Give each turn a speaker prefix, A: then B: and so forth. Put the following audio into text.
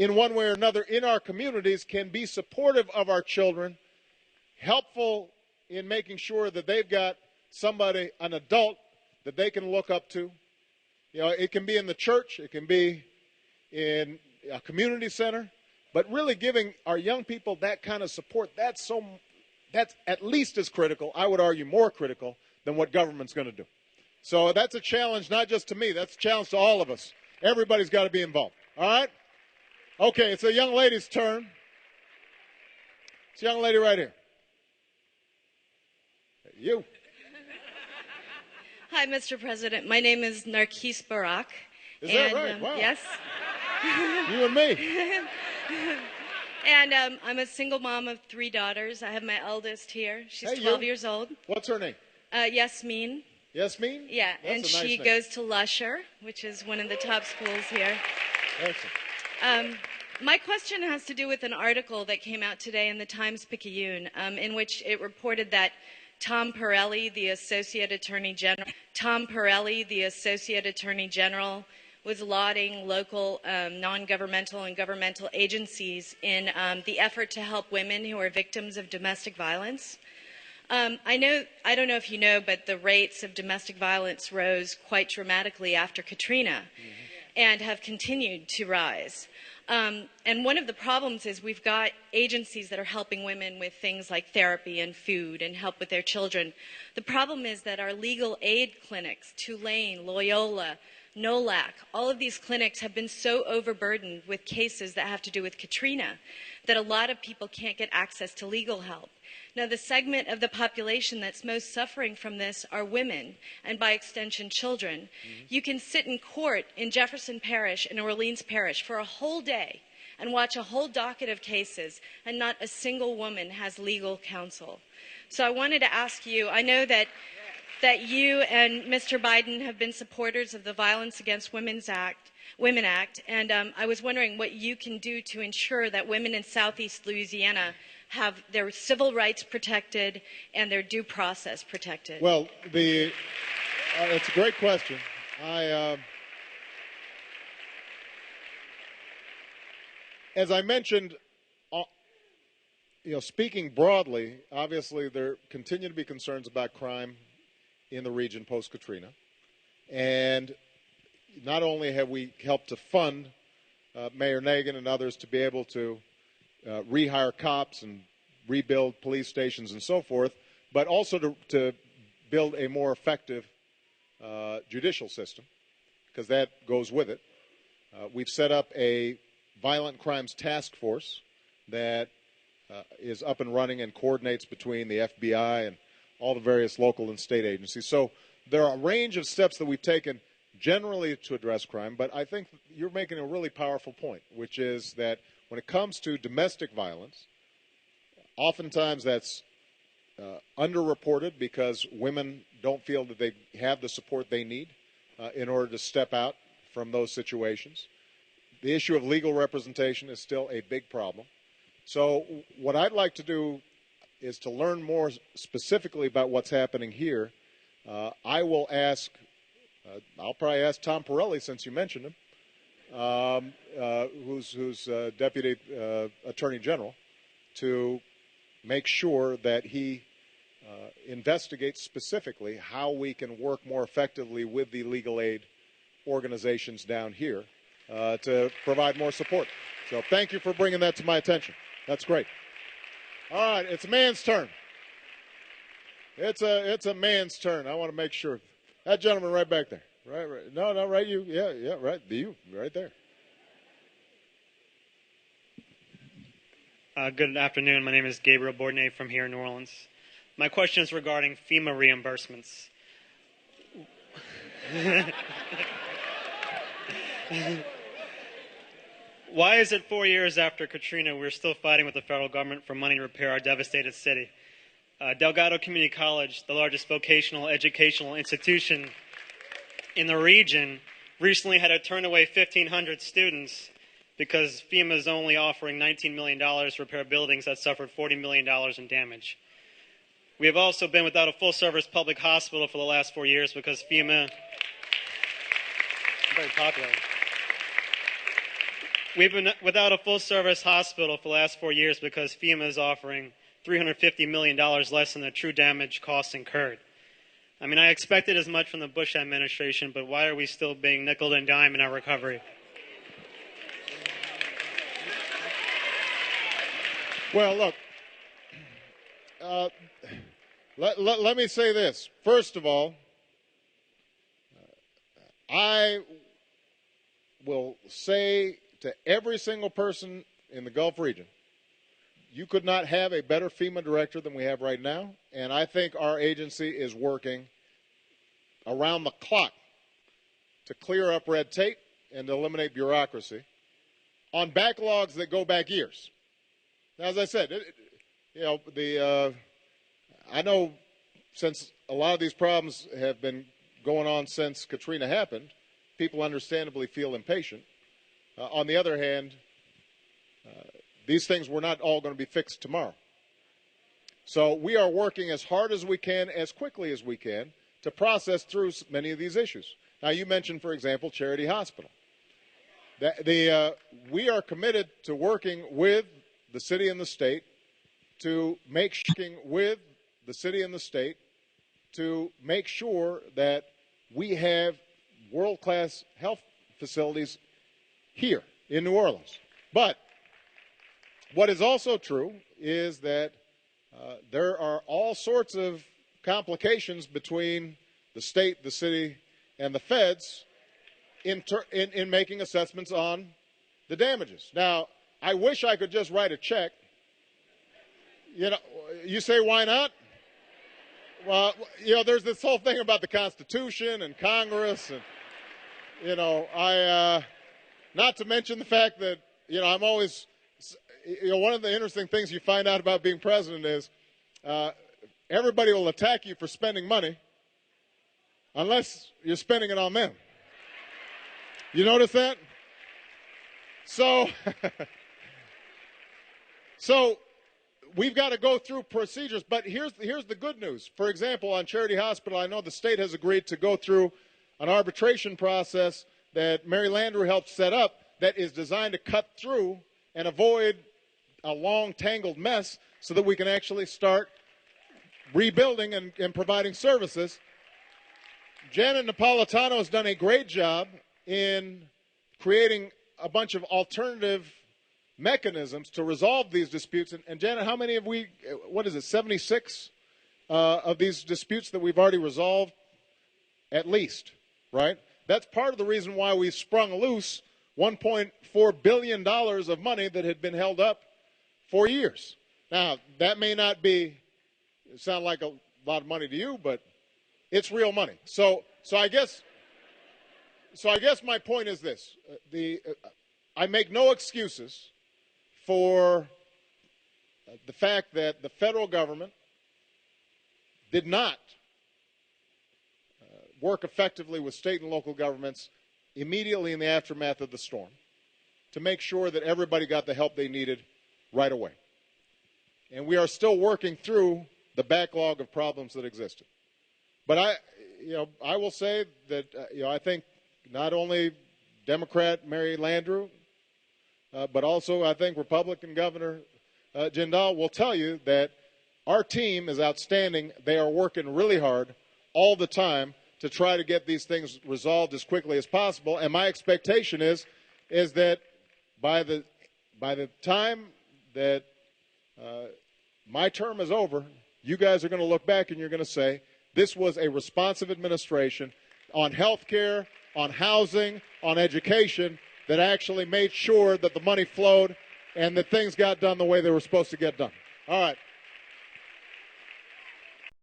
A: in one way or another in our communities can be supportive of our children, helpful in making sure that they've got somebody, an adult, that they can look up to. You know, it can be in the church, it can be in a community center, but really giving our young people that kind of support, that's at least as critical, I would argue more critical, than what government's going to do. So that's a challenge, not just to me, that's a challenge to all of us. Everybody's got to be involved. All right? Okay, it's a young lady's turn. It's a young lady right here. You.
B: Hi, Mr. President. My name is Narkis Barak.
A: Is that right? Wow.
B: Yes.
A: You and me.
B: And I'm a single mom of 3 daughters. I have my eldest here. She's 12 years old.
A: What's her name?
B: Yasmin.
A: Yasmin?
B: Yeah,
A: That's
B: and
A: a nice
B: she
A: name.
B: goes to Lusher, which is one of the top schools here.
A: Excellent.
B: My question has to do with an article that came out today in the Times-Picayune, in which it reported that Tom Pirelli, the Associate Attorney General, was lauding local non-governmental and governmental agencies in the effort to help women who are victims of domestic violence. I don't know if you know, but the rates of domestic violence rose quite dramatically after Katrina and have continued to rise. And one of the problems is we've got agencies that are helping women with things like therapy and food and help with their children. The problem is that our legal aid clinics, Tulane, Loyola, NOLAC, all of these clinics have been so overburdened with cases that have to do with Katrina that a lot of people can't get access to legal help. Now, the segment of the population that's most suffering from this are women, and by extension, children. You can sit in court in Jefferson Parish and Orleans Parish for a whole day and watch a whole docket of cases, and not a single woman has legal counsel. So I wanted to ask you, I know that you and Mr. Biden have been supporters of the Violence Against Women Act, and I was wondering what you can do to ensure that women in Southeast Louisiana have their civil rights protected and their due process protected.
A: Well, it's a great question. As I mentioned, speaking broadly, obviously there continue to be concerns about crime in the region post-Katrina. And not only have we helped to fund Mayor Nagin and others to be able to rehire cops and rebuild police stations and so forth, but also to build a more effective judicial system, because that goes with it. We've set up a violent crimes task force that is up and running and coordinates between the FBI and all the various local and state agencies. So there are a range of steps that we've taken generally to address crime, but I think you're making a really powerful point, which is that when it comes to domestic violence, oftentimes that's underreported because women don't feel that they have the support they need in order to step out from those situations. The issue of legal representation is still a big problem. So what I'd like to do is to learn more specifically about what's happening here. I will ask, I'll probably ask Tom Pirelli, since you mentioned him, who's Deputy Attorney General, to make sure that he investigates specifically how we can work more effectively with the legal aid organizations down here to provide more support. So thank you for bringing that to my attention. That's great. All right, it's a man's turn. It's a man's turn. I want to make sure. That gentleman right back there. Right. No, right, you. Yeah, right. You, right there.
C: Good afternoon. My name is Gabriel Bourdonnais from here in New Orleans. My question is regarding FEMA reimbursements. Why is it 4 years after Katrina we're still fighting with the federal government for money to repair our devastated city? Delgado Community College, the largest vocational educational institution in the region, recently had to turn away 1,500 students because FEMA is only offering $19 million to repair buildings that suffered $40 million in damage. We have also been without a full-service public hospital for the last 4 years because FEMA, very popular. We've been without a full-service hospital for the last 4 years because FEMA is offering $350 million less than the true damage costs incurred. I mean, I expected as much from the Bush administration, but why are we still being nickel and dime in our recovery?
A: Well, look, let me say this. First of all, I will say to every single person in the Gulf region, you could not have a better FEMA director than we have right now, and I think our agency is working around the clock to clear up red tape and to eliminate bureaucracy on backlogs that go back years. Now, as I said, I know since a lot of these problems have been going on since Katrina happened, people understandably feel impatient. On the other hand, these things were not all going to be fixed tomorrow. So we are working as hard as we can, as quickly as we can, to process through many of these issues. Now, you mentioned, for example, Charity Hospital. We are committed to working with the city and the state to make sure that we have world-class health facilities here in New Orleans. But what is also true is that there are all sorts of complications between the state, the city, and the feds in making assessments on the damages. Now, I wish I could just write a check. You say, why not? Well, there's this whole thing about the Constitution and Congress, and not to mention the fact that I'm always, one of the interesting things you find out about being president is everybody will attack you for spending money unless you're spending it on them. You notice that? So we've got to go through procedures, but here's the good news. For example, on Charity Hospital, I know the state has agreed to go through an arbitration process that Mary Landrieu helped set up that is designed to cut through and avoid a long, tangled mess so that we can actually start rebuilding and providing services. Janet Napolitano has done a great job in creating a bunch of alternative mechanisms to resolve these disputes. And Janet, how many have 76 of these disputes that we've already resolved? At least, right? That's part of the reason why we sprung loose $1.4 billion of money that had been held up for years. Now, that may not sound like a lot of money to you, but it's real money. So I guess my point is this. I make no excuses for the fact that the federal government did not work effectively with state and local governments immediately in the aftermath of the storm to make sure that everybody got the help they needed right away. And we are still working through the backlog of problems that existed. But I will say that I think not only Democrat Mary Landrieu, but also I think Republican Governor Jindal will tell you that our team is outstanding. They are working really hard all the time to try to get these things resolved as quickly as possible. And my expectation is that by the time that my term is over, you guys are going to look back and you're going to say, this was a responsive administration on health care, on housing, on education that actually made sure that the money flowed and that things got done the way they were supposed to get done. All right.